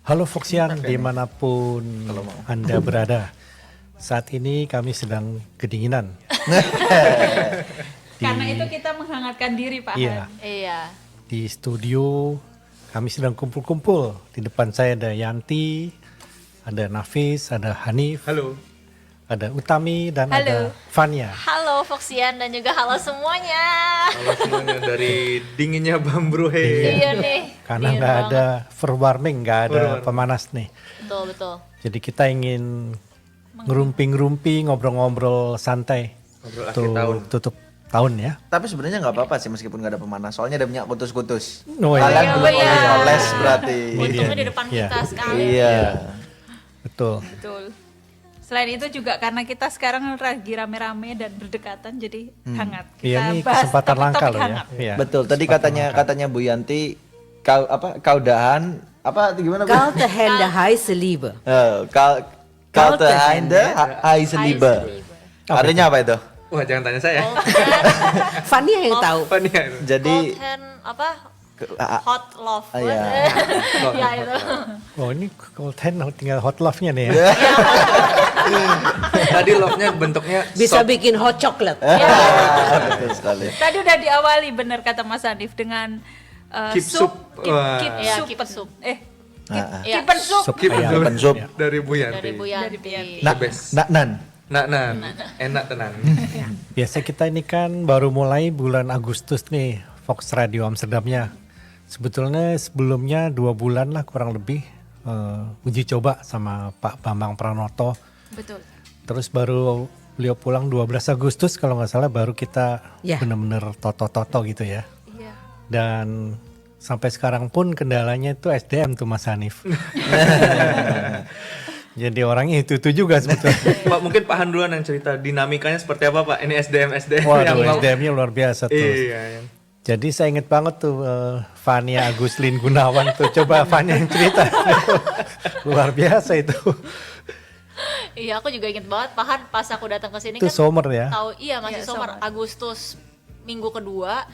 Halo Foxian, dimanapun Anda berada. Saat ini kami sedang kedinginan. Karena itu kita menghangatkan diri Pak Iya, Han. Iya. di studio kami sedang kumpul-kumpul. Di depan saya ada Yanti, ada Nafis, ada Hanif, Halo. ada Utami, dan ada Halo. Fania. Halo Foxian dan juga halo semuanya. Halo semuanya dari dinginnya Bambruhe. Iya nih. Karena dingin nggak banget. ada warming, nggak ada Warming. pemanas nih. Betul betul. Jadi kita ingin ngerumpi-ngerumpi, ngobrol-ngobrol santai. Ngobrol akhir tahun. Tutup tahun ya. Tapi sebenarnya nggak apa-apa sih meskipun nggak ada pemanas. Soalnya ada minyak kutus-kutus. Oh, iya. Kalian Iya, belum iya. oles berarti. Untungnya di depan Iya. kita sekali. Iya. Betul. Betul. Selain itu juga karena kita sekarang lagi rame-rame dan berdekatan jadi hangat. Kita Iya, ini bahas kesempatan langka topik-topik loh ya. hangat. Iya, Betul. Tadi kesempatan langka. katanya Bu Yanti kau dahan apa gimana Bu? Kalte Hände heiße Liebe. Kalte Hände heiße Liebe. Artinya apa itu? Wah, jangan tanya saya. Fania yang tahu. Apa nih itu? Jadi Cold hand apa? ah, Hot love. iya. Ya itu. Oh ini cold hand tinggal hot love-nya nih ya. Tadi love-nya bentuknya Bisa sop. bikin hot chocolate. betul sekali. Tadi udah diawali benar kata Mas Hanif dengan Keep soup. Wah. keep Iya, soup. keep soup. Keep soup. Sup Keep ayam. soup. Open soup. Ya. Dari Bu Yanti. Dari Bu Yanti. Nak best. nan. Nah, enak tenan. Biasa kita ini kan baru mulai bulan Agustus nih Fox Radio Amsterdamnya. Sebetulnya sebelumnya 2 bulan lah kurang lebih uji coba sama Pak Bambang Pranoto. Betul. Terus baru beliau pulang 12 Agustus kalau nggak salah baru kita Ya. bener-bener toto-toto gitu ya. Iya. Dan sampai sekarang pun kendalanya itu SDM tuh Mas Hanif. Jadi orangnya itu juga sebetulnya. Pak, mungkin Pak Han duluan yang cerita dinamikanya seperti apa, Pak? Ini SDM yang Waduh, mau- SDM-nya luar biasa tuh. Iya, yang Jadi saya inget banget tuh Fania Aguslin Gunawan tuh. Coba Fania yang cerita. Luar biasa itu. Iya, aku juga inget banget Pak Han pas aku datang ke sini Itu kan. summer ya. Tahu iya masih Iya, summer summer. Agustus minggu kedua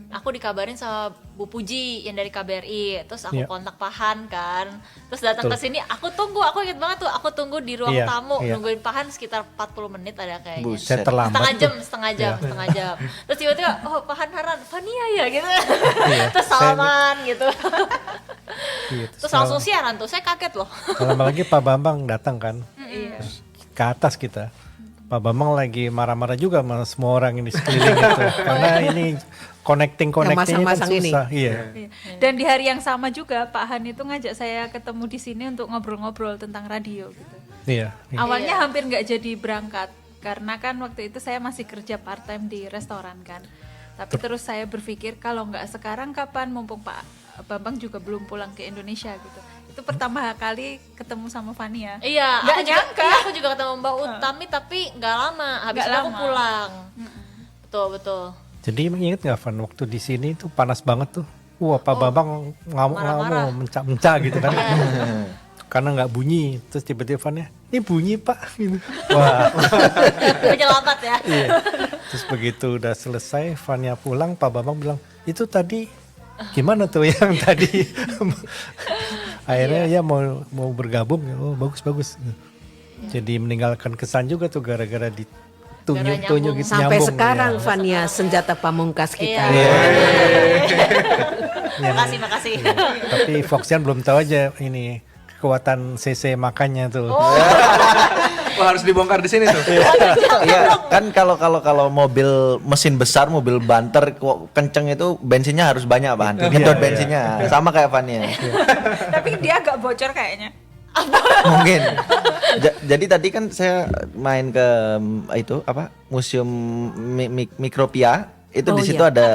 aku dikabarin sama Bu Puji yang dari KBRI, terus aku Iya. kontak Pak Han kan, terus datang ke Betul. sini aku inget banget tuh aku tunggu di ruang Iya, tamu iya. nungguin Pak Han sekitar 40 menit ada kayaknya. Buset. Saya terlambat setengah tuh. jam, setengah jam, Iya. setengah jam. Terus tiba-tiba, oh Pak Han Haran, Fania ya gitu. Iya, Terus salaman gitu. Iya, Terus langsung siaran tuh, saya kaget loh. Kalau lagi Pak Bambang datang kan Iya. ke atas kita. Pak Bambang lagi marah-marah juga sama semua orang ini sekeliling itu. Karena ini connecting-connectingnya kan masang-masang ini. susah. Iya. Iya. Dan di hari yang sama juga Pak Han itu ngajak saya ketemu di sini untuk ngobrol-ngobrol tentang radio gitu. Iya. Iya. Awalnya Iya. hampir nggak jadi berangkat karena kan waktu itu saya masih kerja part time di restoran kan. Tapi terus saya berpikir kalau nggak sekarang kapan, mumpung Pak Bambang juga belum pulang ke Indonesia gitu. Itu pertama kali ketemu sama Fania. Iya, Nggak aku juga, nyangka. iya, aku juga ketemu Mbak Utami tapi nggak lama. Habis Nggak itu aku lama. pulang. Betul betul. Jadi inget nggak Van waktu di sini tuh panas banget tuh. Wah Pak Bambang ngamuk-ngamuk, marah-marah. mencak-mencak gitu kan. Karena nggak bunyi. Terus tiba-tiba Vannya, ini bunyi Pak. Gitu. Wah. Penyelamat ya. Iya. Terus begitu udah selesai, Vanya pulang, Pak Bambang bilang, itu tadi gimana tuh yang tadi? Akhirnya ya mau bergabung, oh bagus. Jadi meninggalkan kesan juga tuh gara-gara ditunjuk-tunjuk gitu, Sampai nyambung, sekarang ya. Fania senjata pamungkas kita. Iya. Makasih. Tapi Foxian belum tahu aja ini kekuatan CC makannya tuh. Wah, harus dibongkar di sini tuh. Iya, kan kalau mobil mesin besar, mobil banter kok kenceng itu bensinnya harus banyak bahan. Nyedot bensinnya. Sama kayak Vania. Tapi dia agak bocor kayaknya. Mungkin. Jadi tadi kan saya main ke itu apa? Museum Mikropia. Itu Oh, di situ iya. ada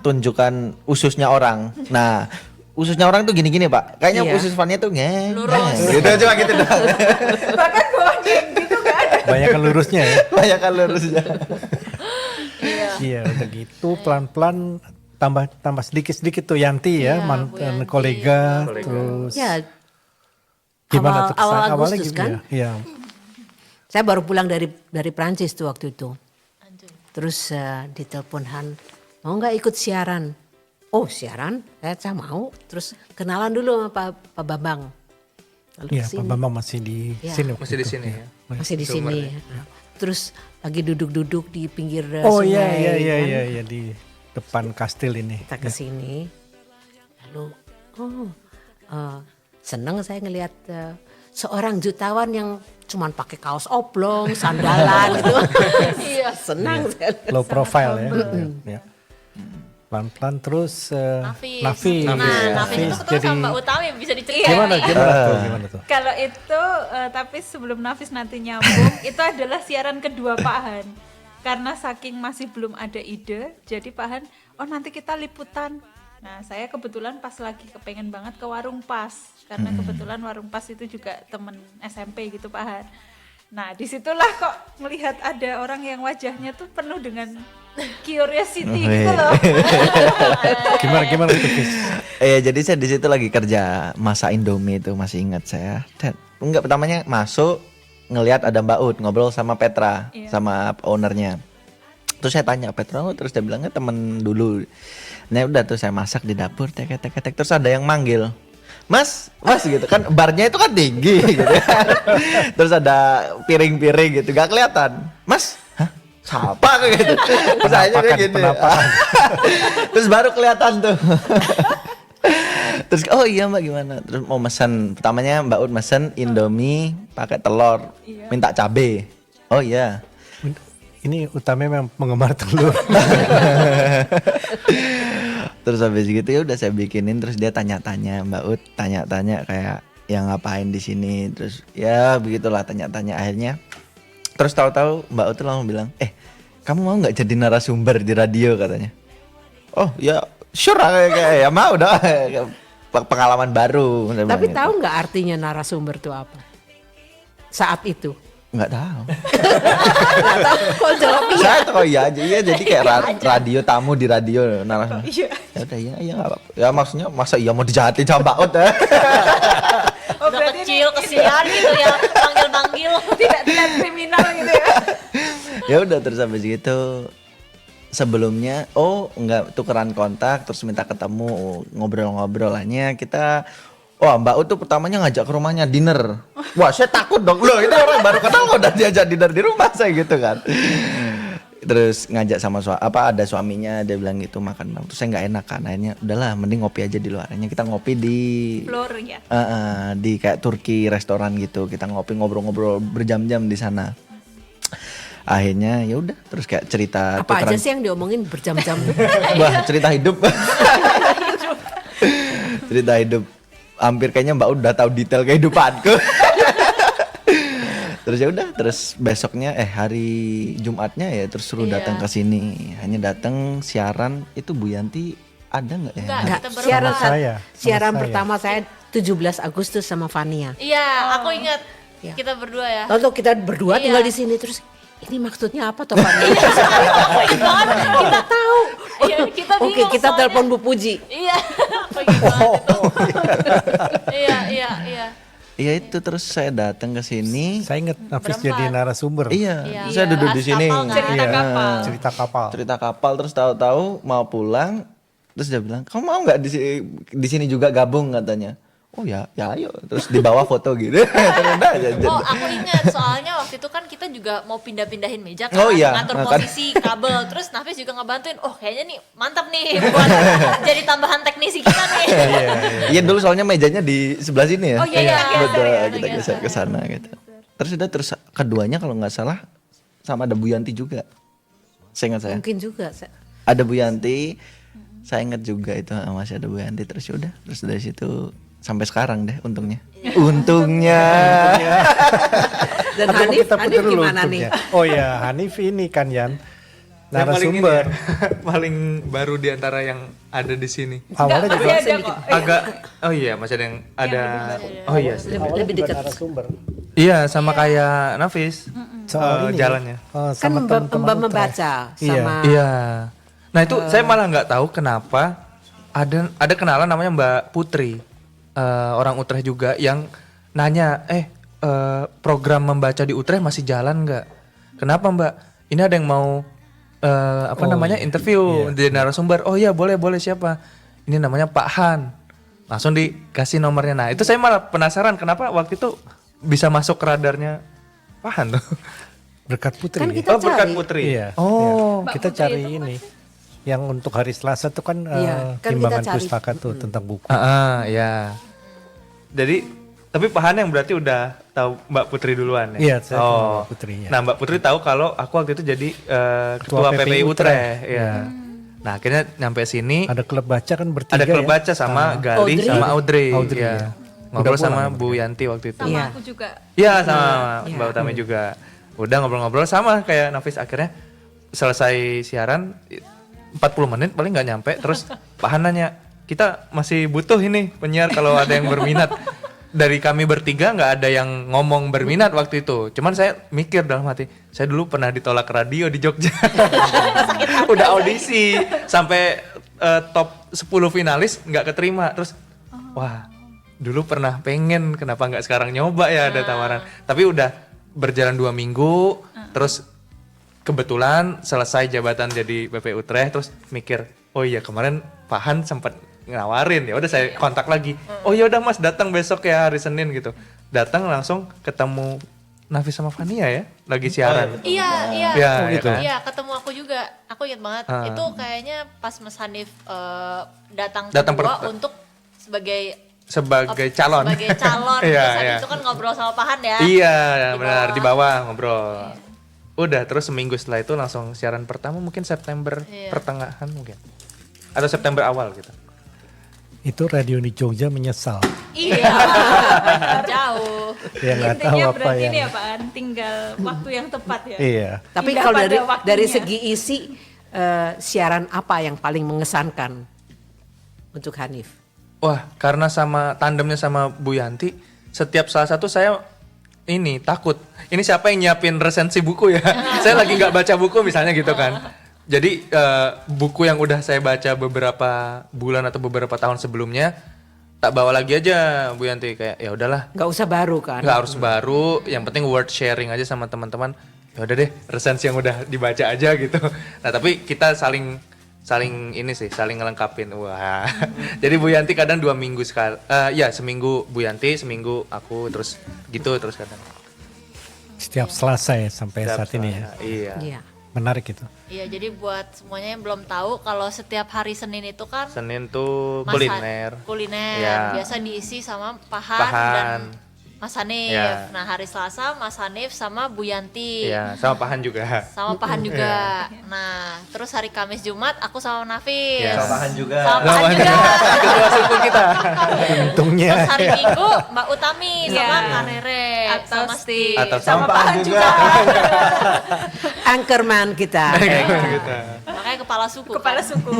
tunjukan ususnya orang. Nah, ususnya orang tuh gini-gini, Pak. Kayaknya Iya. usus Vania tuh Lurus. gitu cuma gitu doang. Bahkan bawahnya gitu nggak ada. Banyak kan lurusnya ya. Banyak kan lurusnya. Iya, udah gitu pelan-pelan tambah sedikit-sedikit tuh Yanti ya, Iya, Bu mantan Yanti. kolega, Kolega. terus Ya, gimana tuh kesan awal awalnya Agustus gitu kan? ya? Iya. saya baru pulang dari Prancis tuh waktu itu. Anjir. Terus ditelepon Han, mau nggak ikut siaran? Oh siaran? Saya mau. Terus kenalan dulu sama Pak Bambang. lalu Iya, kesini. Pak Bambang masih di Iya. sini. waktu Masih di itu, sini ya. ya. Masih di Sumber sini. ya. Nah, terus lagi duduk-duduk di pinggir Oh sungai. iya iya iya kan. iya iya, di depan kastil ini. Kita ke sini. Lalu seneng saya ngelihat seorang jutawan yang cuman pakai kaos oblong, sandalan gitu. Iya, senang saya. Low profile ya. Ya. Pelan-pelan terus Nafis. Nafis itu ketemu jadi sama Mbak Utami bisa diceritain. gimana gimana tuh? Kalau itu tapi sebelum Nafis nanti nyambung itu adalah siaran kedua Pak Han. Karena saking masih belum ada ide, jadi Pak Han, oh nanti kita liputan. Nah saya kebetulan pas lagi kepengen banget ke Warung Pas, karena kebetulan Warung Pas itu juga temen SMP gitu Pak Han. Nah disitulah kok melihat ada orang yang wajahnya tuh penuh dengan curiosity gitu loh. Gimana itu, Fis? Jadi saya di situ lagi kerja masak Indomie itu, masih ingat saya. Dan enggak, pertamanya masuk ngelihat ada Mbak Ut ngobrol sama Petra, sama ownernya. Terus saya tanya Petra, terus dia bilangnya temen dulu. Nah udah tuh saya masak di dapur, tek terus ada yang manggil. Mas gitu kan, barnya itu kan tinggi gitu kan. Terus ada piring-piring gitu, gak kelihatan. Mas, hah? Siapa gitu. Terus akhirnya kayak gini. Terus baru kelihatan tuh. Terus oh iya Mbak gimana? Terus mau pesan, pertamanya Mbak Ut mesen Indomie pakai telur, minta cabe. Oh iya. Ini Utami memang penggemar telur. Terus habis gitu ya udah saya bikinin, terus dia tanya-tanya, Mbak Ut tanya-tanya kayak yang ngapain di sini, terus ya begitulah tanya-tanya akhirnya. Terus tahu-tahu Mbak Ut tuh langsung bilang, kamu mau nggak jadi narasumber di radio katanya. Oh ya sure kayak ya mau dah, pengalaman baru. Tapi tahu nggak artinya narasumber itu apa? Saat itu. Nggak tahu. Nggak tahu kok jawab iya. Saya tahu iya aja, iya jadi kayak radio, tamu di radio narasumber. Iya. Ya udah iya nggak apa-apa. Ya maksudnya masa iya mau dijahatin sama Mbak Ut ya? Oh, Udah berarti kecil kesian gitu ya, panggil-panggil. tidak kriminal gitu ya. Ya udah terus habis gitu sebelumnya nggak tukeran kontak, terus minta ketemu, ngobrol-ngobrolannya kita. Mbak Ut tuh pertamanya ngajak ke rumahnya dinner. Wah saya takut dong, loh ini orang baru kenal kok udah diajak dinner di rumah saya gitu kan. Terus ngajak sama ada suaminya, dia bilang gitu makan. Terus saya nggak enak kan, akhirnya udahlah mending ngopi aja di luar. Akhirnya kita ngopi di Floor ya. di kayak Turki restoran gitu. Kita ngopi ngobrol-ngobrol berjam-jam di sana. Akhirnya ya udah terus kayak cerita Apa aja sih yang diomongin berjam-jam tuh? Wah, cerita hidup. Cerita hidup. Hampir kayaknya Mbak udah tahu detail kehidupanku. Terus ya udah, terus besoknya hari Jumatnya ya terus suruh datang ke sini. Hanya datang siaran itu Bu Yanti ada nggak ya? Enggak, Nggak, kita siaran berempat. siaran saya. pertama saya 17 Agustus sama Fania. Iya, aku ingat. Iya. Kita berdua ya. Lalu kita berdua Iya. tinggal di sini terus ini maksudnya apa toh Fania? Kita tahu. Iya, kita Oke, bingung kita soalnya. telepon Bu Puji. Iya, apa gimana itu? Iya. Iya itu terus saya datang ke sini. Saya ingat Nafis Berempat. jadi narasumber. Iya, saya duduk di bahas sini. kapal, kan? Cerita kapal. Cerita kapal. Cerita kapal terus tahu-tahu mau pulang terus dia bilang kamu mau nggak di sini juga gabung katanya. Oh ya ayo terus di bawah foto gitu. Terus udah aja. Oh, aku ingat soalnya waktu itu kan kita juga mau pindah-pindahin meja kan, Oh, iya. ngatur Nah, kan. posisi kabel. Terus Nafis juga ngebantuin. Oh, kayaknya nih mantap nih buat jadi tambahan teknisi kita nih. Iya dulu soalnya mejanya di sebelah sini ya. Oh, iya, Betul, geser ya, kita geser ke sana gitu. Terus keduanya kalau nggak salah sama ada Bu Yanti juga. Saya ingat saya. Mungkin juga. Ada Bu Yanti. Saya ingat juga itu masih ada Bu Yanti, terus udah terus dari situ sampai sekarang deh untungnya. Untungnya. Dan Tapi Hanif kita putar dulu gimana nih? untungnya. Oh ya, Hanif ini kan Yan. Yang paling ini Narasumber. ya, paling baru di antara yang ada di sini. Awalnya juga Masih ada kok. Agak masih ada yang ada. Oh iya. awalnya lebih juga dekat. narasumber. Iya, sama kayak Nafis. Soal ini jalannya. oh, Kan sama Mbak teman-teman Utrecht. membaca Iya. sama Iya. Nah, itu saya malah nggak tahu kenapa ada kenalan namanya Mbak Putri. Orang Utrecht juga yang nanya, program membaca di Utrecht masih jalan nggak? Kenapa Mbak? Ini ada yang mau interview di narasumber. Oh iya boleh siapa? Ini namanya Pak Han. langsung dikasih nomornya. Nah itu saya malah penasaran kenapa waktu itu bisa masuk ke radarnya Pahan tuh. Berkat Putri. Kan ya? kita Berkat cari. Putri. Iya. Oh. iya. Kita Mbak Putri cari itu ini. Yang untuk hari Selasa tuh kan, Iya, kan timbangan kita cari. pustaka tuh tentang buku. Ya. Jadi tapi Pahan yang berarti udah tahu Mbak Putri duluan ya? Iya, saya kenal oh. Mbak Putri, ya. Nah Mbak Putri tahu kalau aku waktu itu jadi ketua PPI Utrecht. Iya. Nah akhirnya nyampe sini Ada klub baca kan bertiga ada klub ya? baca sama Gali Audrey. sama Audrey. Audrey, ya. ya. Ngobrol Udah pulang sama ya, Bu Yanti waktu itu. Sama Iya. aku juga. Iya sama Iya. Mbak Utami juga. Udah ngobrol-ngobrol sama kayak Nafis, akhirnya selesai siaran 40 menit paling nggak nyampe, terus Pahan nanya, kita masih butuh ini penyiar kalau ada yang berminat. Dari kami bertiga nggak ada yang ngomong berminat waktu itu. Cuman saya mikir dalam hati, saya dulu pernah ditolak radio di Jogja. Udah audisi sampai top 10 finalis nggak keterima. Terus wah, dulu pernah pengen, kenapa nggak sekarang nyoba ya ada tawaran. Tapi udah berjalan 2 minggu, terus kebetulan selesai jabatan jadi PP Utrecht, terus mikir, oh iya kemarin Pahan sempat ngawarin, ya udah saya kontak lagi. Oh ya udah Mas, datang besok ya hari Senin gitu. Datang langsung ketemu Nafis sama Fania ya, lagi siaran. Iya, iya. Iya, Oh, gitu. Iya, ketemu aku juga. Aku ingat banget. Itu kayaknya pas Mas Hanif datang Datang kedua untuk sebagai Sebagai calon. Sebagai calon. Iya, Terus habis iya. itu kan ngobrol sama Pahan ya. Iya, Di benar, bawah. di bawah ngobrol. Udah, terus seminggu setelah itu langsung siaran pertama, mungkin September Iya. pertengahan mungkin. Atau September awal gitu. Itu radio di Jogja menyesal. Iya. Jauh. Ya nggak tahu Intinya apa berarti yang. ini ya Pak An, tinggal waktu yang tepat ya. Iya. Tapi Indah kalau pada dari waktunya. segi isi siaran apa yang paling mengesankan untuk Hanif? Wah, karena sama tandemnya sama Bu Yanti, setiap salah satu saya ini takut. Ini siapa yang nyiapin resensi buku ya? Saya lagi nggak baca buku misalnya gitu kan. Jadi buku yang udah saya baca beberapa bulan atau beberapa tahun sebelumnya, tak bawa lagi aja Bu Yanti, kayak ya udahlah, Nggak usah baru kan? nggak harus baru, yang penting worth sharing aja sama teman-teman. Ya udah deh, resensi yang udah dibaca aja gitu. Nah tapi kita saling ini sih, saling ngelengkapin. Wah. Jadi Bu Yanti kadang 2 minggu sekali. Ya seminggu Bu Yanti, seminggu aku, terus gitu terus kadang. Setiap Selasa ya sampai Setiap saat ini ya. Selasa, Iya. Iya. Menarik itu. Iya, jadi buat semuanya yang belum tahu, kalau setiap hari Senin itu kan Senin tuh Mas kuliner. Kuliner. Iya. Biasa diisi sama Pahan, Pahan. dan Mas Hanif. Iya. Nah, hari Selasa Mas Hanif sama Bu Yanti. Iya, sama Pahan juga. Sama Pahan juga. Nah, terus hari Kamis Jumat aku sama Nafis. Iya. Sama Pahan juga. Sama Pahan juga. Ketua suku kita. Untungnya. Terus hari Minggu Mbak Utami sama Iya. Kak Rere Atau sama Steve. Atau sama Pahan Pahan juga. Anchorman kita. kita. Makanya kepala suku. Kepala kan? suku.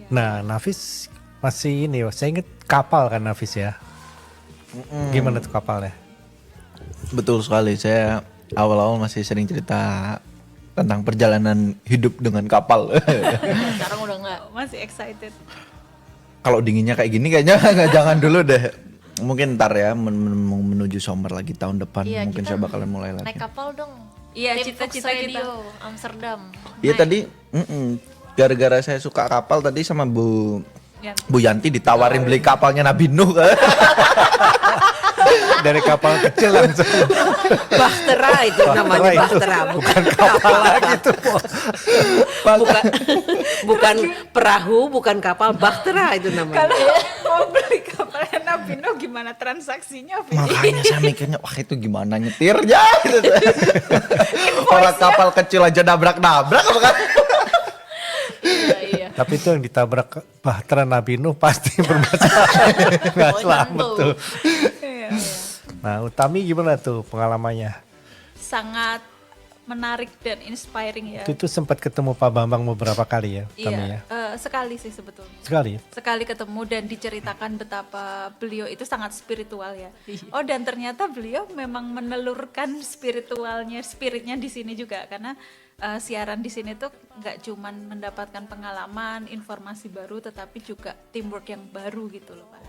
Nah, Nafis masih ini, saya inget kapal kan Nafis ya. Gimana tuh kapalnya? Betul sekali, saya awal-awal masih sering cerita tentang perjalanan hidup dengan kapal. Sekarang udah enggak. Masih excited. Kalau dinginnya kayak gini kayaknya jangan dulu deh. Mungkin ntar ya menuju summer lagi tahun depan Iya, mungkin kita saya bakalan mulai lagi. Naik kapal dong. Iya, Tim Fox cita-cita Radio, Amsterdam. Iya tadi gara-gara saya suka kapal tadi sama Bu Yanti ditawarin beli kapalnya Nabi Nuh kan. Dari kapal kecil langsung. Bahtera itu namanya Bahtera itu. Bahtera, bukan Kapal lagi tuh. bukan bukan perahu, bukan kapal, Bahtera itu namanya. Kalau mau beli kapalnya Nabi Nuh gimana transaksinya? Vin? Makanya saya mikirnya wah itu gimana nyetirnya gitu. Orang kapal kecil aja nabrak-nabrak apa kan? Iya, iya. Tapi itu yang ditabrak Bahtera Nabi Nuh pasti bermasalah. Nggak Oh, selamat tentu. tuh. Iya. Nah, Utami gimana tuh pengalamannya? Sangat menarik dan inspiring ya. Itu tuh sempat ketemu Pak Bambang beberapa kali ya, Utami ya. Sekali sih sebetulnya. Sekali. Sekali ketemu dan diceritakan betapa beliau itu sangat spiritual ya. Oh, dan ternyata beliau memang menelurkan spiritnya di sini juga, karena siaran di sini tuh nggak cuman mendapatkan pengalaman, informasi baru, tetapi juga teamwork yang baru gitu loh Pak.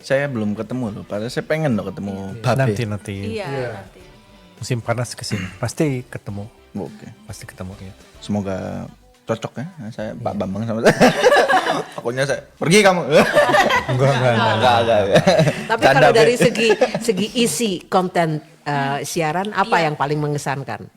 Saya belum ketemu loh, padahal saya pengen loh ketemu Babe. Nanti Iya, nanti. musim panas kesini pasti ketemu. Oke. Pasti ketemu ya. Semoga cocok ya saya Pak Bambang sama saya. Takutnya saya pergi kamu. Enggak. Enggak. Tapi Canda, kalau Be. dari segi isi konten siaran apa yang paling mengesankan?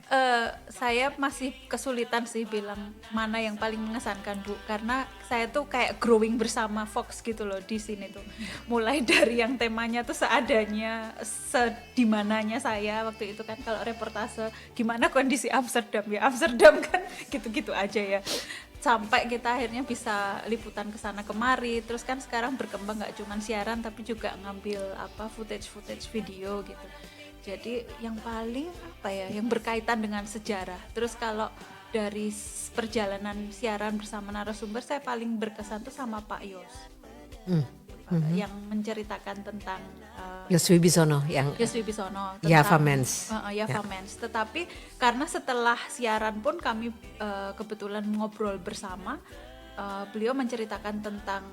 Saya masih kesulitan sih bilang mana yang paling mengesankan Bu, karena saya tuh kayak growing bersama Fox gitu loh di sini tuh. Mulai dari yang temanya tuh seadanya, sedimananya saya waktu itu kan kalau reportase gimana kondisi Amsterdam ya, Amsterdam kan gitu-gitu aja ya. Sampai kita akhirnya bisa liputan ke sana kemari, terus kan sekarang berkembang nggak cuma siaran tapi juga ngambil footage video gitu. Jadi yang paling yang berkaitan dengan sejarah. Terus kalau dari perjalanan siaran bersama narasumber saya paling berkesan tuh sama Pak Yos. Yang menceritakan tentang Yos Wibisono yang Yos Wibisono tentang Java Mens. Java Mens. Tetapi karena setelah siaran pun kami kebetulan ngobrol bersama, beliau menceritakan tentang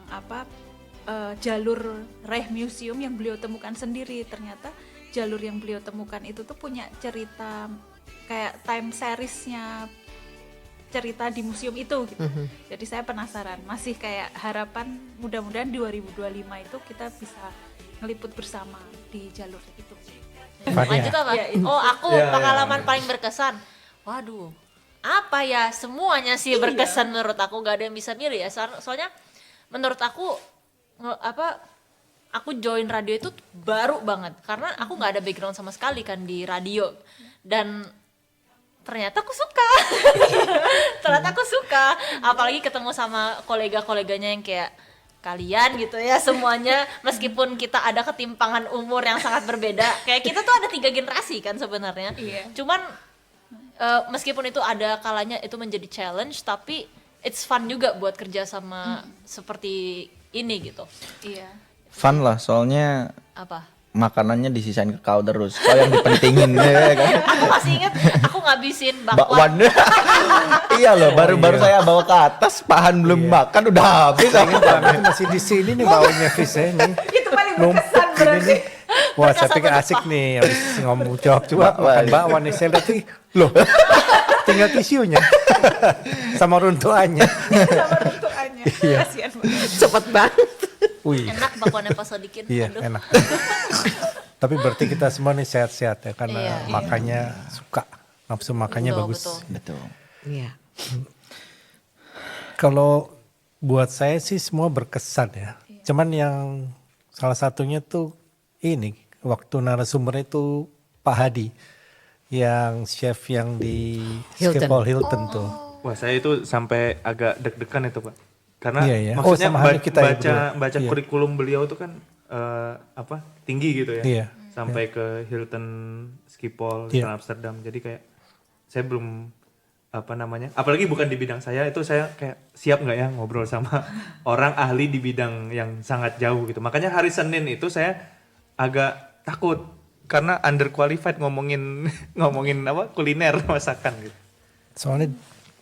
jalur Reich Museum yang beliau temukan sendiri. Ternyata jalur yang beliau temukan itu tuh punya cerita kayak time seriesnya cerita di museum itu gitu. Jadi saya penasaran, masih kayak harapan mudah-mudahan 2025 itu kita bisa ngeliput bersama di jalur itu. Lanjut apa? Ya, itu. Oh, aku pengalaman paling berkesan. Waduh, apa ya, semuanya sih berkesan menurut aku, gak ada yang bisa milih ya. Soalnya menurut aku aku join radio itu baru banget karena aku nggak ada background sama sekali kan di radio, dan ternyata aku suka. Apalagi ketemu sama kolega-koleganya yang kayak kalian gitu ya semuanya, meskipun kita ada ketimpangan umur yang sangat berbeda, kayak kita tuh ada 3 generasi kan sebenarnya. Cuman meskipun itu ada kalanya itu menjadi challenge, tapi it's fun juga buat kerja sama seperti ini gitu. Iya. Fun lah soalnya Apa? makanannya disisain ke kau terus. Kau yang dipentingin ya kan. Aku masih inget aku ngabisin bakwan. Bakwan. Iya loh, baru saya bawa ke atas, pahan belum makan udah habis. Banget masih di sini nih baunya Fis ya nih. Itu paling Numpuk berkesan ini berarti. nih. Wah, saya pikir asik nih habis ngomong coba makan bakwan nih. Saya lihat nih, loh tinggal tisunya sama runtuannya. Sama runtukannya. Kasihan banget. Cepet banget. Wih, Enak bakwannya Pak Sodikin. iya Aduh. enak. Tapi berarti kita semua nih sehat-sehat ya karena Iya. makannya suka, nafsu makannya Betul, bagus. betul. Betul. Iya. Kalau buat saya sih semua berkesan ya. Cuman yang salah satunya tuh ini waktu narasumber itu Pak Hadi yang chef yang di Hilton. Schiphol Hilton tuh. Wah, saya itu sampai agak deg-degan itu, Pak. Karena Iya, iya. maksudnya Oh, sama halnya kita ya berdua. baca Iya. kurikulum beliau tuh kan tinggi gitu ya. Iya, Sampai ke Hilton Schiphol, Iya. Hilton Amsterdam. Jadi kayak saya belum apalagi bukan di bidang saya, itu saya kayak siap nggak ya ngobrol sama orang ahli di bidang yang sangat jauh gitu. Makanya hari Senin itu saya agak takut karena underqualified ngomongin kuliner masakan gitu. Soalnya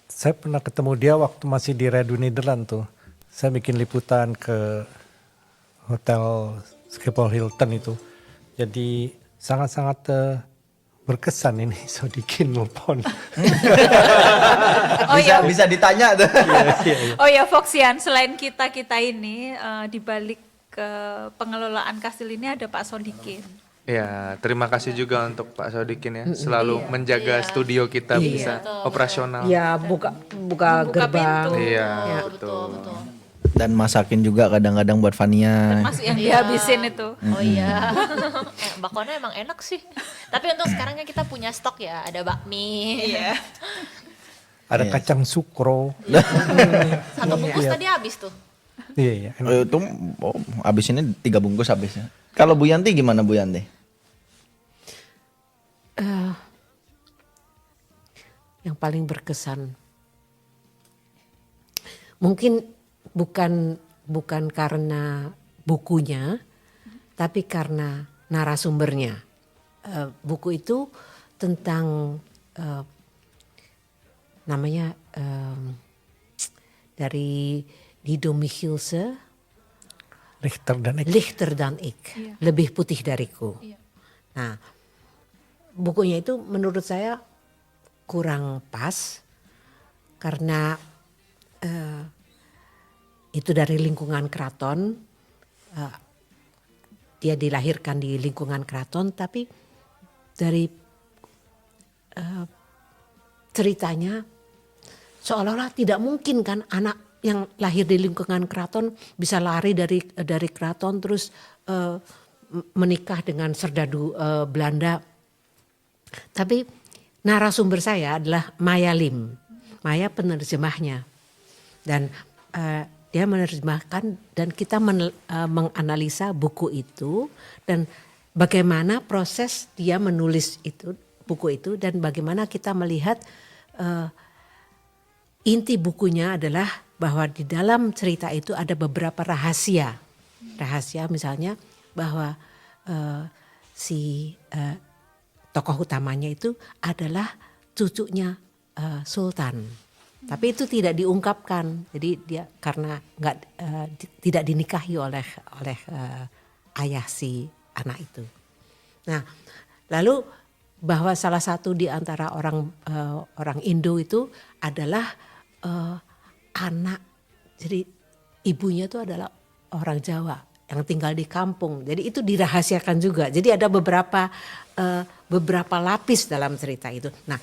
saya pernah ketemu dia waktu masih di Radio Nederland tuh. Saya bikin liputan ke hotel Schiphol Hilton itu. Jadi sangat-sangat berkesan ini Sodikin nelpon. Bisa ditanya tuh. Oh ya Foxian, selain kita ini di balik ke pengelolaan kastil ini ada Pak Sodikin. Ya, terima kasih juga untuk Pak Sodikin ya, selalu menjaga studio kita bisa operasional. Ya buka gerbang. pintu. Iya, betul. Dan masakin juga kadang-kadang buat Fania. Masuk yang dihabisin itu. Oh iya. Bakwannya emang enak sih. Tapi untuk sekarangnya kita punya stok ya, ada bakmi. Iya. Ada Iya. kacang sukro. Satu bungkus tadi habis tuh. Iya, enak. Itu habis ini 3 bungkus habisnya. Kalau Bu Yanti gimana Bu Yanti? Yang paling berkesan mungkin bukan karena bukunya, tapi karena narasumbernya. Buku itu tentang namanya dari Guido Michielsen, Lichter dan ik, lebih putih dariku. Nah, bukunya itu menurut saya kurang pas karena itu dari lingkungan keraton. Dia dilahirkan di lingkungan keraton, tapi dari ceritanya seolah-olah tidak mungkin kan anak yang lahir di lingkungan keraton bisa lari dari keraton terus menikah dengan serdadu Belanda. Tapi narasumber saya adalah Maya Lim, Maya penerjemahnya, dan dia menerjemahkan dan kita menganalisa buku itu dan bagaimana proses dia menulis itu buku itu dan bagaimana kita melihat inti bukunya adalah bahwa di dalam cerita itu ada beberapa rahasia misalnya bahwa si tokoh utamanya itu adalah cucunya Sultan. Tapi itu tidak diungkapkan, jadi dia karena tidak dinikahi oleh ayah si anak itu. Nah, lalu bahwa salah satu di antara orang Indo itu adalah anak, jadi ibunya itu adalah orang Jawa yang tinggal di kampung. Jadi itu dirahasiakan juga. Jadi ada beberapa lapis dalam cerita itu. Nah,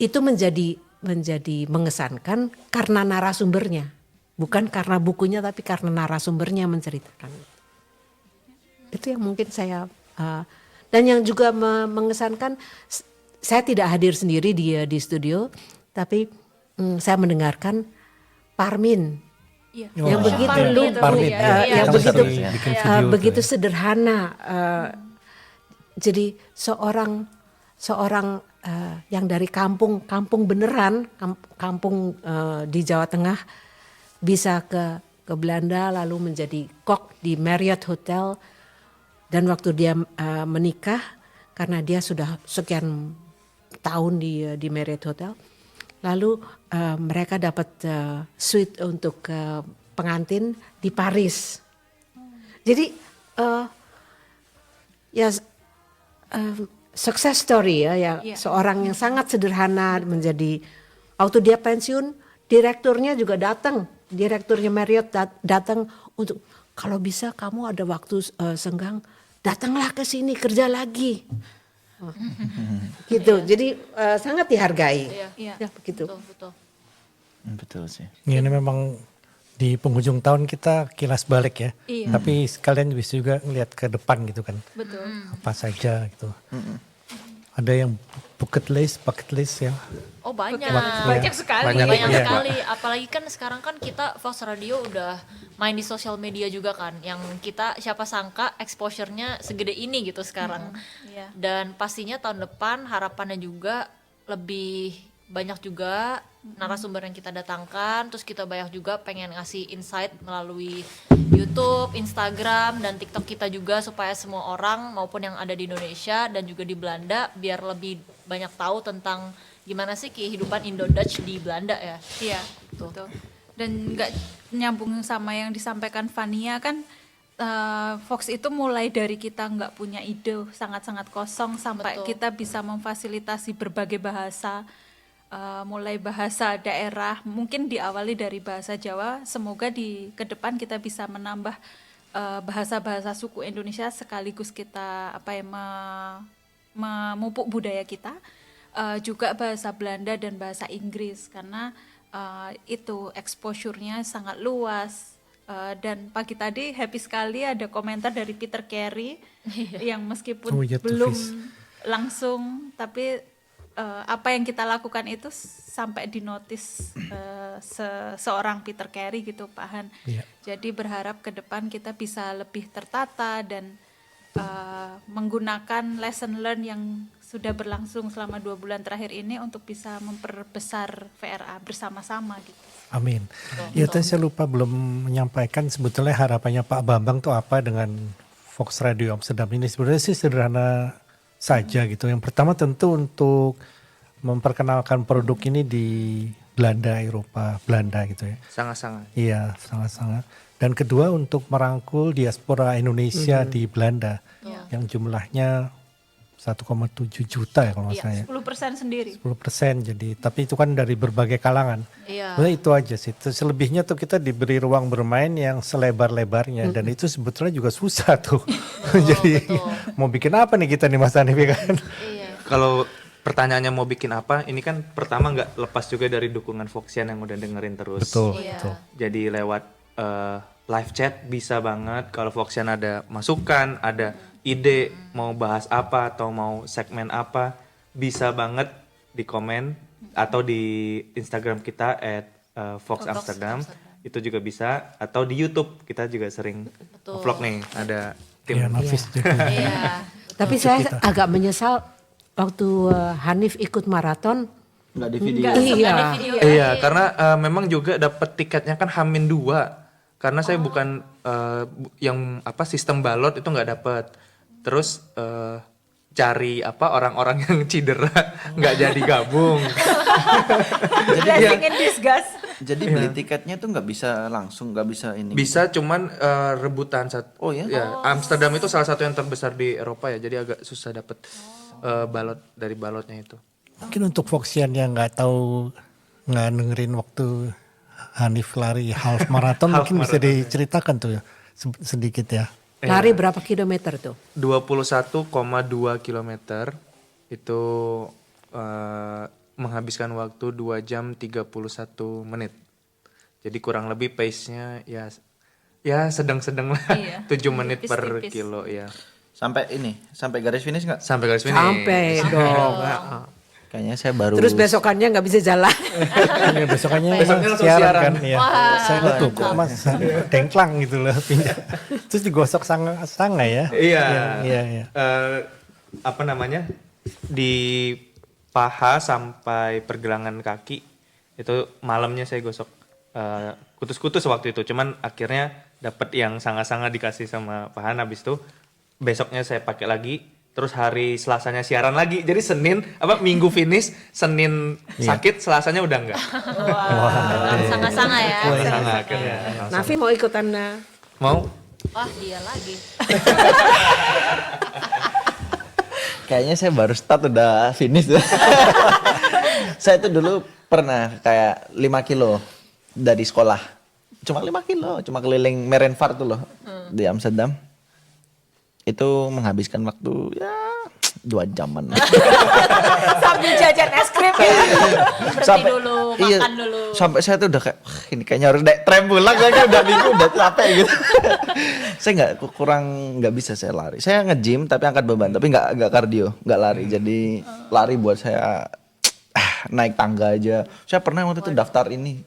itu menjadi mengesankan karena narasumbernya, bukan karena bukunya tapi karena narasumbernya menceritakan. Itu yang mungkin saya dan yang juga mengesankan, saya tidak hadir sendiri di studio, tapi saya mendengarkan Parmin yang begitu lugu, yang begitu sederhana. Jadi seorang yang dari kampung beneran, kampung di Jawa Tengah bisa ke Belanda lalu menjadi kok di Marriott Hotel, dan waktu dia menikah karena dia sudah sekian tahun di Marriott Hotel, lalu mereka dapat suite untuk pengantin di Paris. Jadi success story ya, seorang yang sangat sederhana menjadi, waktu dia pensiun direkturnya juga datang, direkturnya Marriott datang untuk kalau bisa kamu ada waktu senggang datanglah ke sini kerja lagi, gitu. Jadi sangat dihargai, ya begitu. Betul sih. Ini memang di penghujung tahun kita kilas balik ya, tapi sekalian bisa juga ngelihat ke depan gitu kan. Betul. Apa saja gitu. Ada yang bucket list ya. Oh banyak. Banyak sekali. Banyak Iya. sekali. Apalagi kan sekarang kan kita Fox Radio udah main di sosial media juga kan. Yang kita siapa sangka exposure-nya segede ini gitu sekarang. Iya. Dan pastinya tahun depan harapannya juga lebih banyak juga narasumber yang kita datangkan. Terus kita banyak juga pengen ngasih insight melalui YouTube, Instagram, dan TikTok kita juga supaya semua orang maupun yang ada di Indonesia dan juga di Belanda biar lebih banyak tahu tentang gimana sih kehidupan Indo-Dutch di Belanda ya. Iya, betul. Dan nggak nyambung sama yang disampaikan Fania kan, Fox itu mulai dari kita nggak punya ide, sangat-sangat kosong sampai kita bisa memfasilitasi berbagai bahasa. Mulai bahasa daerah, mungkin diawali dari bahasa Jawa, semoga ke depan kita bisa menambah bahasa-bahasa suku Indonesia sekaligus kita memupuk budaya kita, juga bahasa Belanda dan bahasa Inggris karena itu exposure-nya sangat luas. Dan pagi tadi happy sekali ada komentar dari Peter Carey yang meskipun belum langsung tapi apa yang kita lakukan itu sampai dinotis seorang Peter Carey gitu Pak Han. Jadi berharap ke depan kita bisa lebih tertata dan menggunakan lesson learn yang sudah berlangsung selama 2 bulan terakhir ini untuk bisa memperbesar VRA bersama-sama gitu. Amin. Ya tadi saya lupa belum menyampaikan sebetulnya harapannya Pak Bambang tuh apa dengan Fox Radio Amsterdam ini. Sebenarnya sih sederhana saja gitu. Yang pertama tentu untuk memperkenalkan produk ini di Belanda, Belanda gitu ya. Sangat-sangat. Iya, sangat-sangat. Dan kedua untuk merangkul diaspora Indonesia di Belanda yang jumlahnya 1,7 juta ya kalau nggak salah ya. 10% sendiri. 10%, jadi tapi itu kan dari berbagai kalangan. Iya. Sebenarnya itu aja sih. Selebihnya tuh kita diberi ruang bermain yang selebar-lebarnya dan itu sebetulnya juga susah tuh. Jadi mau bikin apa nih kita nih Mas Hanif ya kan? Iya. Kalau pertanyaannya mau bikin apa, ini kan pertama nggak lepas juga dari dukungan Foxian yang udah dengerin terus. Betul, Iya. betul. Jadi lewat live chat bisa banget. Kalau Foxian ada masukan, ada ide mau bahas apa atau mau segmen apa, bisa banget di komen atau di Instagram kita @Fox Amsterdam. Itu juga bisa, atau di YouTube kita juga sering vlog nih, ada tim. Ya, Nafis juga. Iya. Tapi saya agak menyesal waktu Hanif ikut maraton. Nggak di video. Iya. Iya, karena memang juga dapat tiketnya kan H-2. Karena saya bukan yang sistem balot itu nggak dapat. Terus cari orang-orang yang cedera nggak jadi gabung. Blessing in disguise. Jadi beli tiketnya tuh nggak bisa langsung, nggak bisa ini. Bisa cuman rebutan Oh ya? Amsterdam itu salah satu yang terbesar di Eropa ya, jadi agak susah dapet balot dari balotnya itu. Mungkin untuk Foxian yang nggak tahu, nggak dengerin waktu Hanif lari half marathon, mungkin bisa diceritakan tuh ya sedikit ya. Lari berapa kilometer tuh? 21,2 kilometer itu menghabiskan waktu 2 jam 31 menit. Jadi kurang lebih pace-nya ya sedang-sedang lah. Iya. 7 menit per Tipis-tipis. kilo ya. Sampai garis finish nggak? Sampai garis finish. Sampai dong. Kayaknya saya baru. Terus besokannya nggak bisa jalan. Ya, besokannya langsung siaran siaran. kan ya. Saya lihat tuh kok Mas dengklang gitu loh pindah. Terus digosok sanga ya. Iya. Iya. Apa namanya? Di paha sampai pergelangan kaki itu malamnya saya gosok kutus-kutus waktu itu. Cuman akhirnya dapat yang sanga-sanga dikasih sama Pahan, habis itu besoknya saya pakai lagi. Terus hari Selasanya siaran lagi. Jadi Minggu finish, Senin sakit, Selasanya udah enggak. Sanga-sanga ya. Sanga akhirnya. Nafi mau ikutan Mau? Wah, dia lagi. Kayaknya saya baru start udah finish. Saya tuh dulu pernah kayak 5 kilo dari sekolah. Cuma 5 kilo, cuma keliling Merenvaart tuh loh di Amsterdam. Itu menghabiskan waktu ya 2 jaman. Sambil jajan es krim ya. Berhenti dulu, iya, makan dulu. Sampai saya tuh udah kayak, wah, ini kayaknya harus naik tram pulang, kayaknya udah minggu udah capek gitu. Saya nggak bisa saya lari. Saya nge-gym tapi angkat beban, tapi nggak kardio, nggak lari. Jadi lari buat saya naik tangga aja. Saya pernah waktu itu daftar ini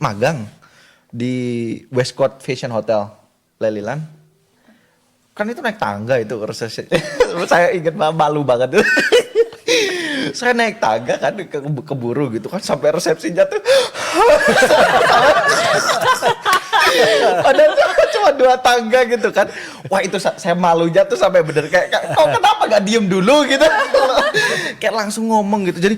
magang di Westcourt Fashion Hotel Lelyland. Kan itu naik tangga itu resepsi. Saya ingat malu banget tuh. Saya naik tangga kan keburu gitu kan sampai resepsinya tuh. Padahal cuma 2 tangga gitu kan. Wah itu saya malunya tuh sampai bener kayak kau kenapa gak diem dulu gitu. Kayak langsung ngomong gitu. Jadi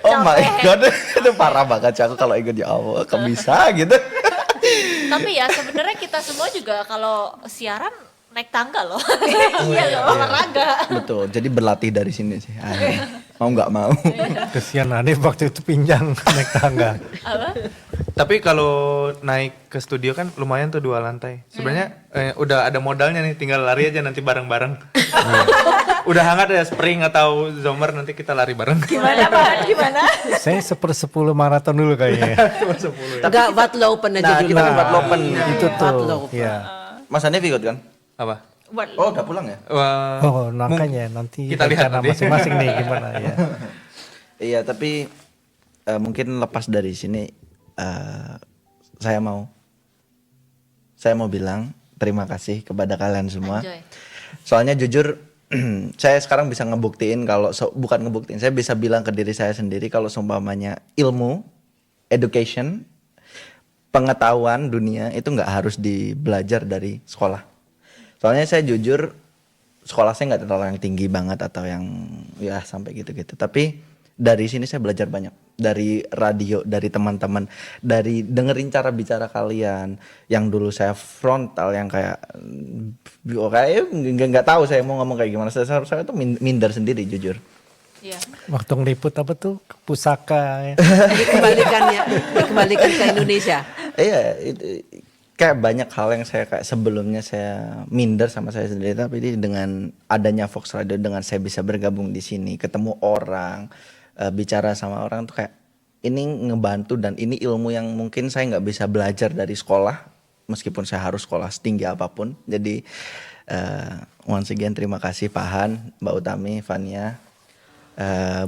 oh my god, itu parah banget sih aku kalau ingat ya Allah, kok bisa gitu. Tapi ya sebenarnya kita semua juga kalau siaran naik tangga loh. Iya loh, olahraga. Betul, jadi berlatih dari sini sih. Mau nggak mau. Kesian Hanif waktu itu pinjang naik tangga. Tapi kalau naik ke studio kan lumayan tuh 2 lantai. Sebenarnya udah ada modalnya nih, tinggal lari aja nanti bareng-bareng. Udah hangat ya spring atau zomer, nanti kita lari bareng. Gimana Pak? Gimana? Saya 1/10 maraton dulu kayaknya. Enggak Vatlopen aja dulu. Kita kan Vatlopen. Itu tuh. Vatlopen. Iya. Mas Hanif ikut kan? Apa? Oh udah pulang ya? Oh, makanya nanti kita lihat rencana nanti. masing-masing nih gimana ya. Iya tapi mungkin lepas dari sini saya mau bilang terima kasih kepada kalian semua. Enjoy. Soalnya jujur saya sekarang bisa ngebuktiin kalau bukan ngebuktiin, saya bisa bilang ke diri saya sendiri kalau seumpamanya ilmu, education, pengetahuan dunia itu nggak harus dibelajar dari sekolah. Soalnya saya jujur sekolah saya nggak terlalu yang tinggi banget atau yang ya sampai gitu-gitu. Tapi dari sini saya belajar banyak. dari radio, dari teman-teman, dari dengerin cara bicara kalian. Yang dulu saya frontal, yang kayak nggak tahu saya mau ngomong kayak gimana. Saya tuh minder sendiri jujur. Iya. Waktu ngeliput apa tuh pusaka ya. Dikembalikan ke Indonesia. Iya, kayak banyak hal yang saya kayak sebelumnya saya minder sama saya sendiri, tapi dengan adanya Fox Radio, dengan saya bisa bergabung di sini, ketemu orang, bicara sama orang tuh kayak ini ngebantu, dan ini ilmu yang mungkin saya nggak bisa belajar dari sekolah meskipun saya harus sekolah setinggi apapun. Jadi once again terima kasih Pak Han, Mbak Utami, Fania,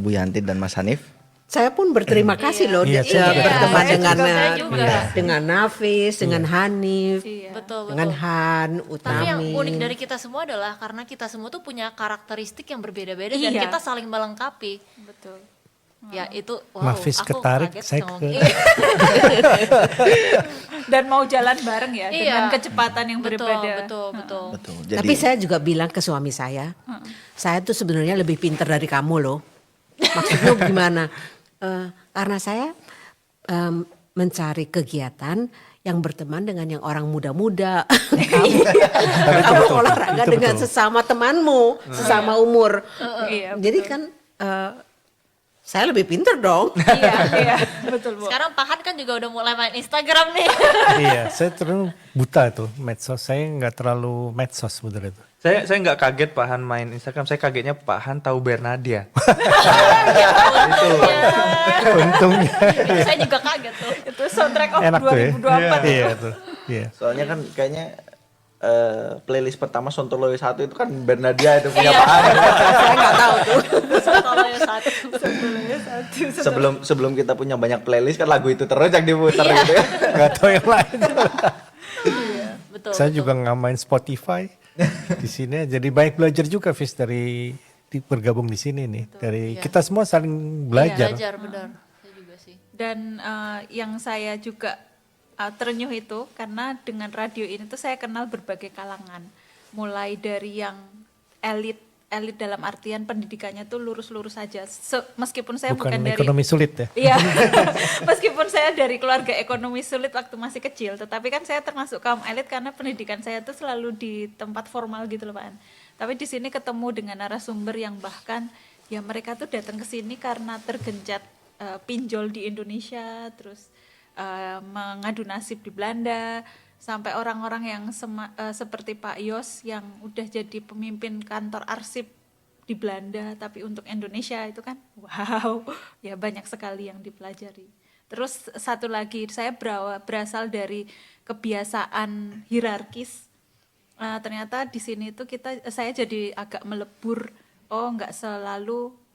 Bu Yanti dan Mas Hanif. Saya pun berterima kasih loh Iya, saya juga. berteman Saya dengan juga. dengan Nafis, dengan Hanif, Betul, dengan betul. Han, Tapi yang Utami. unik dari kita semua adalah karena kita semua tuh punya karakteristik yang berbeda-beda dan Iya. kita saling melengkapi. Betul. Ya itu wow, Mafis aku ketarik, kaget saya dong. ke- Iya, Dan mau jalan bareng ya Iya. dengan kecepatan yang betul, berbeda. betul. Betul. Jadi Tapi saya juga bilang ke suami saya tuh sebenarnya lebih pintar dari kamu loh. Maksudnya gimana? Karena saya mencari kegiatan yang berteman dengan yang orang muda-muda. Kamu olahraga itu dengan betul. sesama temanmu, sesama umur. Iya, Jadi kan saya lebih pintar dong. Iya, betul Bu. Sekarang Pak Han kan juga udah mulai main Instagram nih. Iya, saya terus buta tuh medsos. Saya nggak terlalu medsos sebenarnya itu. Saya nggak kaget Pak Han main Instagram, saya kagetnya Pak Han tahu Bernadia. Untungnya Saya juga kaget tuh. Itu soundtrack of enak tuh ya. 2024. Iya tuh. Iya. soalnya kan kayaknya playlist pertama Sontoloyo 1 itu kan Bernadia itu punya Pak Han. Saya nggak tahu tuh. Kalau yang satu. Sebelum kita punya banyak playlist kan lagu itu terus yang diputar gitu ya. Nggak tahu yang lain. Betul. Saya juga nggak main Spotify di sini. Jadi banyak belajar juga Fis dari bergabung di sini nih. Dari kita semua saling belajar. Belajar benar. Saya juga sih. Dan yang saya juga terenyuh itu karena dengan radio ini tuh saya kenal berbagai kalangan, mulai dari yang elit dalam artian pendidikannya tuh lurus-lurus saja. Meskipun saya Bukan bukan dari ekonomi sulit ya. Iya, meskipun saya dari keluarga ekonomi sulit waktu masih kecil, tetapi kan saya termasuk kaum elit karena pendidikan saya tuh selalu di tempat formal gitu loh Pak An. Tapi di sini ketemu dengan narasumber yang bahkan ya mereka tuh datang ke sini karena tergencat pinjol di Indonesia, terus mengadu nasib di Belanda, sampai orang-orang yang seperti Pak Yos yang udah jadi pemimpin kantor arsip di Belanda tapi untuk Indonesia, itu kan wow, ya banyak sekali yang dipelajari. Terus satu lagi, saya berasal dari kebiasaan hierarkis. Ternyata di sini tuh saya jadi agak melebur, nggak selalu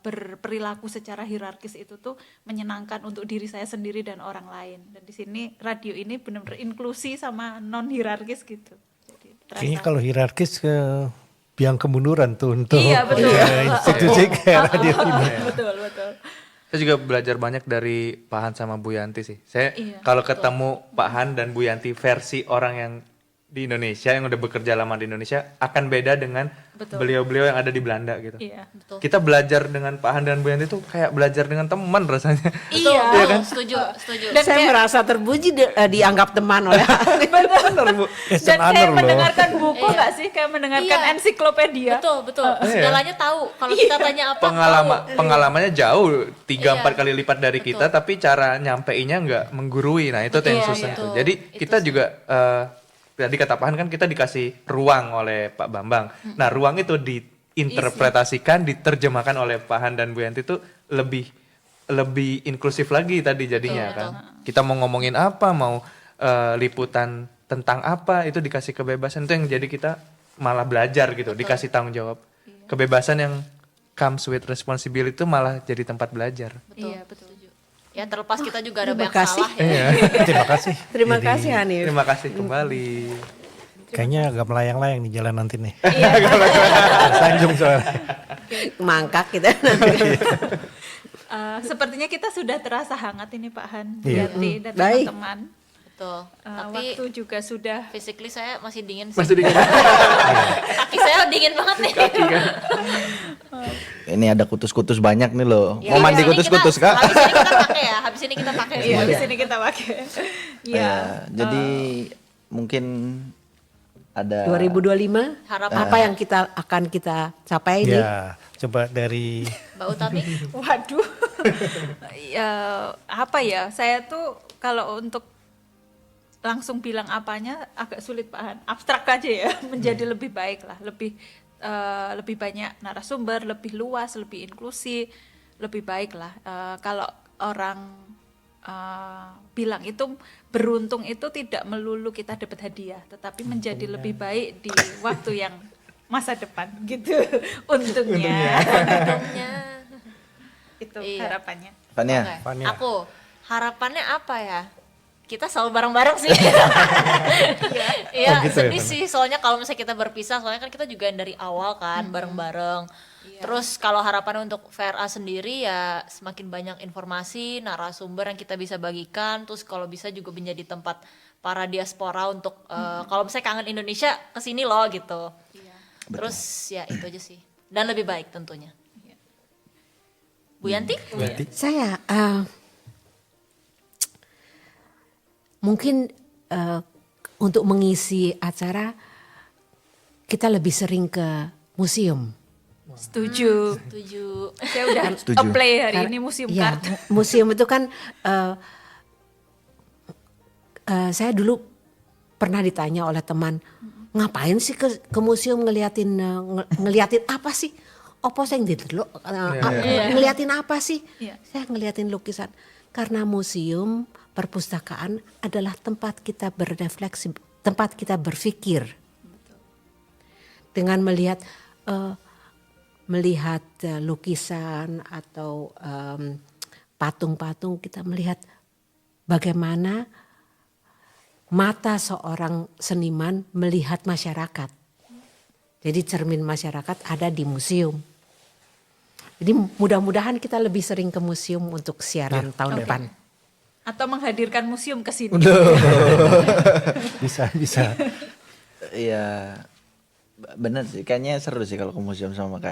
berperilaku secara hierarkis itu tuh menyenangkan untuk diri saya sendiri dan orang lain. Dan di sini radio ini benar-benar inklusi sama non hierarkis gitu. Jadi Kayaknya kalau hierarkis ke biang kemunduran tuh untuk Iya, betul. institusi kayak radio ini. betul. Saya juga belajar banyak dari Pak Han sama Bu Yanti sih. Saya Iya, kalau ketemu Pak Han dan Bu Yanti versi orang yang di Indonesia yang udah bekerja lama di Indonesia akan beda dengan beliau-beliau yang ada di Belanda gitu. Iya. Betul. Kita belajar dengan Pak Han dan Bu Yanti tuh kayak belajar dengan teman rasanya. Iya, kan? Setuju. Dan Saya merasa terpuji dianggap teman oleh Benar Bu. Dan An honor kayak loh. mendengarkan buku nggak sih, kayak mendengarkan Iya. ensiklopedia. Betul. Segalanya tahu. Kalau kita tanya apa Pengalamannya jauh 3-4 Iya. kali lipat dari kita, tapi cara nyampeinnya nggak menggurui. Nah itu tuh yang susah iya. tuh. Betul. Jadi Itu kita juga tadi kata Pak Han kan kita dikasih ruang oleh Pak Bambang. Nah ruang itu diinterpretasikan, diterjemahkan oleh Pak Han dan Bu Yanti itu lebih inklusif lagi tadi jadinya kan. Kita mau ngomongin apa, mau liputan tentang apa, itu dikasih kebebasan. Itu yang jadi kita malah belajar gitu, dikasih tanggung jawab. Kebebasan yang comes with responsibility itu malah jadi tempat belajar. Iya, betul. ya terlepas kita juga ada Terima banyak kasih. salah ya. Iya, terima kasih. Terima Jadi, kasih Hanif. Terima kasih kembali. Kayaknya agak melayang-layang di jalan nanti nih. Iya. Sanjung soalnya. Mangkak kita nanti. Sepertinya kita sudah terasa hangat ini Pak Han, Iya. Yanti dan Baik. teman-teman. Betul. Tapi Waktu juga sudah physically saya masih dingin sih. Masih dingin. Kaki saya dingin banget nih. ini ada kutus-kutus banyak nih loh. Ya, Mau mandi habis ini kutus-kutus kita- Kak? Habis ini kita pakai ya, habis ini kita pakai Iya, semuanya. di sini kita pakai. Iya. Jadi mungkin ada 2025 Harapan. apa yang akan kita capai nih? Ya, coba dari Mbak Utami. Waduh. Ya, apa ya? Saya tuh kalau untuk langsung bilang apanya agak sulit Pak Han. Abstrak aja ya, menjadi lebih baik lah, lebih banyak narasumber, lebih luas, lebih inklusi, lebih baik lah. Kalau orang bilang itu beruntung itu tidak melulu kita dapat hadiah, tetapi menjadi lebih baik di waktu yang masa depan gitu. Untungnya. Itu Iya. harapannya. Fania. Oke, Fania. Aku harapannya apa ya? Kita selalu bareng-bareng sih. Iya, Oh, gitu ya, sedih Fania? sih. Soalnya kalau misalnya kita berpisah, soalnya kan kita juga yang dari awal kan bareng-bareng. Terus kalau harapan untuk VRA sendiri ya semakin banyak informasi, narasumber yang kita bisa bagikan. Terus kalau bisa juga menjadi tempat para diaspora untuk kalau misalnya kangen Indonesia kesini loh gitu. Terus ya itu aja sih. Dan lebih baik tentunya. Bu Yanti? berarti Saya mungkin untuk mengisi acara kita lebih sering ke museum. Setuju. Setuju. Saya udah Setuju. apply hari Karena- ini museum ya, kartu. museum itu kan saya dulu pernah ditanya oleh teman, ngapain sih ke museum ngeliatin apa sih? Opo sing didelok ngeliatin apa sih? Iya. Saya ngeliatin lukisan. Karena museum perpustakaan adalah tempat kita berefleksi, tempat kita berpikir. Dengan melihat lukisan atau patung-patung, kita melihat bagaimana mata seorang seniman melihat masyarakat. Jadi cermin masyarakat ada di museum. Jadi mudah-mudahan kita lebih sering ke museum untuk siaran tahun depan. Atau menghadirkan museum ke sini. bisa. Iya, bener sih. Kayaknya seru sih kalau ke museum sama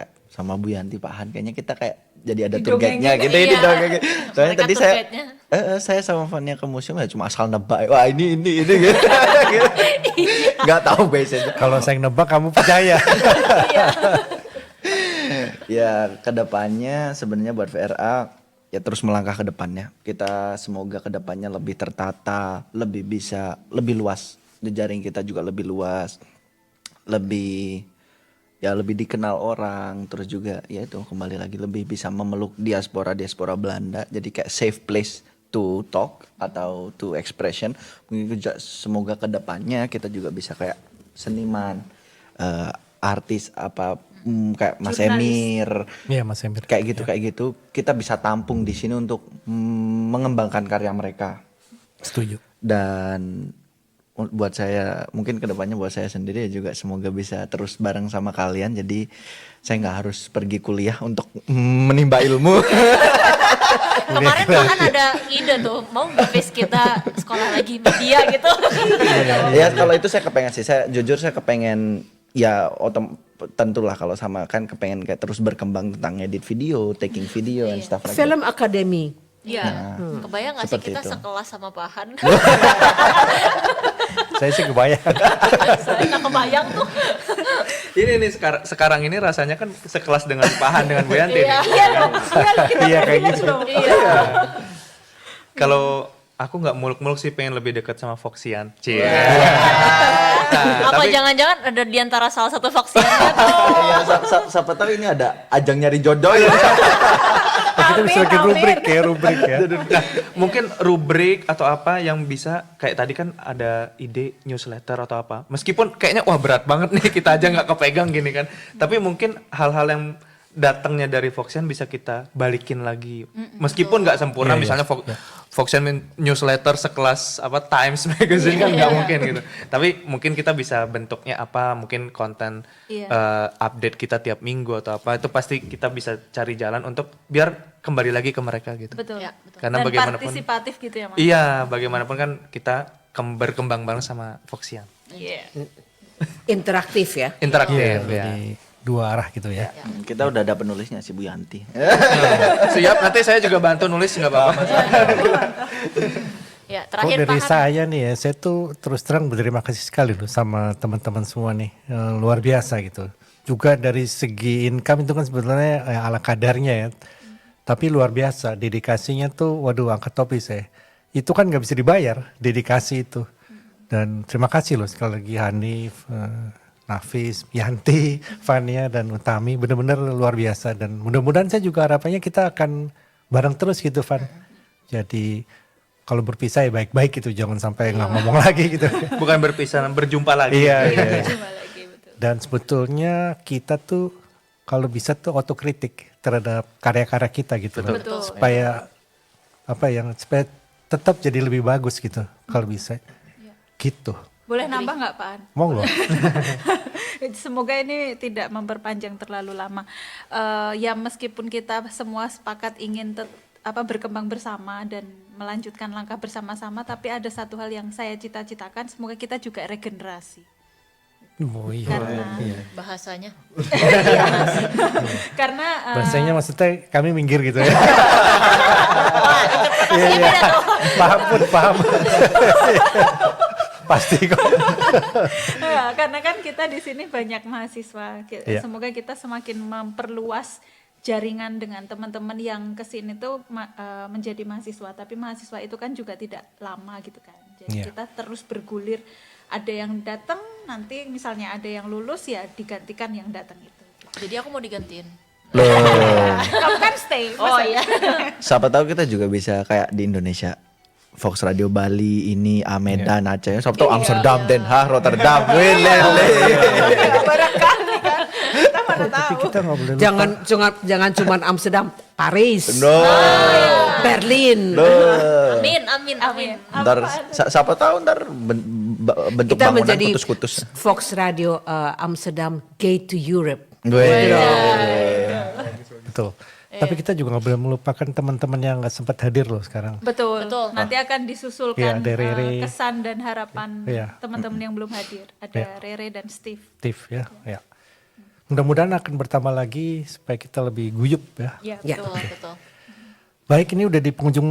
Bu Yanti, Pak Han. Kayaknya kita kayak jadi ada tour guide-nya Didongengin. gitu. Ini Iya. dongeng. Soalnya Mereka tadi tour guide-nya. saya sama Fania ke museum ya cuma asal nebak. Wah ini gitu. Gak tahu biasanya. Kalau saya nebak kamu percaya. Ya kedepannya sebenarnya buat VRA ya terus melangkah ke depannya. Kita semoga kedepannya lebih tertata, lebih luas. Jejaring kita juga lebih luas, lebih dikenal orang. Terus juga ya itu kembali lagi lebih bisa memeluk diaspora Belanda. Jadi kayak safe place to talk atau to expression. Mungkin juga semoga kedepannya kita juga bisa kayak seniman, artis kayak Mas Jurnalis. Emir. Iya Mas Emir. Kayak gitu kita bisa tampung di sini untuk mengembangkan karya mereka. Setuju. Dan buat saya mungkin kedepannya buat saya sendiri ya juga semoga bisa terus bareng sama kalian, jadi saya nggak harus pergi kuliah untuk menimba ilmu. Kemarin kan ada ide tuh, mau nggak Fis kita sekolah lagi media gitu. Ya kalau itu saya kepengen sih, saya jujur saya kepengen ya tentulah kalau sama kan kepengen kayak terus berkembang tentang edit video, taking video and stuff like that. Film Academy. Iya, kebayang nggak sih seperti kita itu. sekelas sama Pak Han? Saya sih kebayang. Saya nggak kebayang tuh. Ini nih sekarang ini rasanya kan sekelas dengan Pak Han dengan Bu Yanti. Iya. nih. Iya kayak gitu. Iya. Kalau aku nggak muluk-muluk sih pengen lebih dekat sama Foxian. Cie. Nah, Apa tapi jangan-jangan ada di antara salah satu vaksinnya tuh? Iya, siapa tahu ini ada ajang nyari jodoh ya. Kita bisa bikin rubrik ya. nah, mungkin rubrik atau apa yang bisa kayak tadi kan ada ide newsletter atau apa. Meskipun kayaknya wah berat banget nih kita aja nggak kepegang gini kan. Tapi mungkin hal-hal yang datangnya dari Foxian bisa kita balikin lagi. Meskipun nggak sempurna, Iya, iya. misalnya Foxian newsletter sekelas apa Times Magazine kan nggak mungkin gitu. Tapi mungkin kita bisa bentuknya apa, mungkin konten update kita tiap minggu atau apa, itu pasti kita bisa cari jalan untuk biar kembali lagi ke mereka gitu. Betul. Ya, betul. Karena Dan bagaimanapun partisipatif gitu ya Mas. iya, bagaimanapun kan kita berkembang bareng sama Foxian. Iya. interaktif ya. Interaktif Iya, ya. jadi dua arah gitu ya. Kita udah ada penulisnya si Bu Yanti. Siap, nanti saya juga bantu nulis nggak apa-apa. Ya, Kalau terakhir dari Pak Han. saya nih ya, saya tuh terus terang berterima kasih sekali loh sama teman-teman semua nih, luar biasa gitu. Juga dari segi income itu kan sebetulnya ala kadarnya ya, tapi luar biasa dedikasinya tuh, waduh angkat topi saya. Itu kan nggak bisa dibayar dedikasi itu. Dan terima kasih loh sekali lagi Hanif, Nafis, Yanti, Fania dan Utami, benar-benar luar biasa. Dan mudah-mudahan saya juga harapannya kita akan bareng terus gitu Van. Jadi kalau berpisah ya baik-baik gitu, jangan sampai nggak ngomong lagi gitu. Bukan berpisah, berjumpa lagi. Iya, iya. Cuma lagi betul. Dan sebetulnya kita tuh kalau bisa tuh otokritik terhadap karya-karya kita gitu loh. Betul. Supaya supaya tetap jadi lebih bagus gitu kalau bisa. Gitu. Boleh nambah nggak Pak An? Monggo. Semoga ini tidak memperpanjang terlalu lama. Ya meskipun kita semua sepakat ingin berkembang bersama dan melanjutkan langkah bersama-sama, tapi ada satu hal yang saya cita-citakan, semoga kita juga regenerasi. Oh iya. Karena Bahasanya. karena Bahasanya maksudnya kami minggir gitu ya. Iya, iya. Paham. Pasti kok. ya, karena kan kita di sini banyak mahasiswa. Iya. Semoga kita semakin memperluas jaringan dengan teman-teman yang kesini tuh menjadi mahasiswa, tapi mahasiswa itu kan juga tidak lama gitu kan. Jadi Iya. kita terus bergulir, ada yang datang nanti misalnya ada yang lulus ya digantikan yang datang itu. Jadi aku mau digantiin. Loh, Kamu kan stay. Oh masa- iya. siapa tahu kita juga bisa kayak di Indonesia. Fox Radio Bali ini, Medan, Aceh, siapa tahu Amsterdam, Den Haag, Rotterdam, Lele. Barangkali kan. Kita mana tahu. Tapi kita nggak boleh lupa. Jangan cuma Amsterdam, Paris, No. Berlin. Loh. Amin. Ntar siapa tahu ntar bentuk Kita bangunan menjadi kutus-kutus. Fox Radio Amsterdam Gate to Europe. Gue. Betul. Tapi kita juga nggak boleh melupakan teman-teman yang nggak sempat hadir loh sekarang. Betul. Betul. Nanti akan Iya, disusulkan ada Rere. kesan dan harapan Iya. teman-teman yang belum hadir. Ada Rere dan Steve. Aktif ya. Mudah-mudahan akan bertambah lagi supaya kita lebih guyup ya. Ya, Ya. Betul. Baik, ini udah di penghujung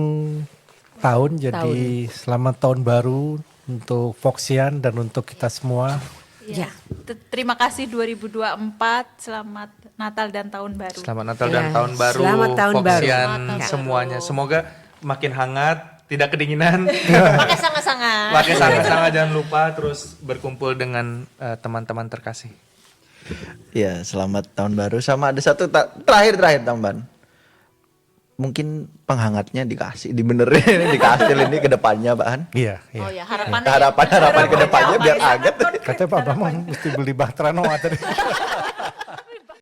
tahun, jadi selamat tahun baru untuk Foxian dan untuk kita semua. Ya. Terima kasih 2024. Selamat Natal dan tahun baru. Selamat Natal Ya, dan tahun baru. selamat tahun baru. Foxian Selamat tahun semuanya. baru. Semoga makin hangat, tidak kedinginan. Pakai sangat-sangat. Pakai sangat-sangat, jangan lupa terus berkumpul dengan teman-teman terkasih. Ya, selamat tahun baru. Sama ada satu terakhir tambahan. Mungkin penghangatnya dibenerin, dikasih ini ke depannya, Pak Han. Iya, iya. Oh ya, harapannya. Harapan ke depannya biar hangat. Katanya Pak Bambang mesti beli bahtera Noah tadi.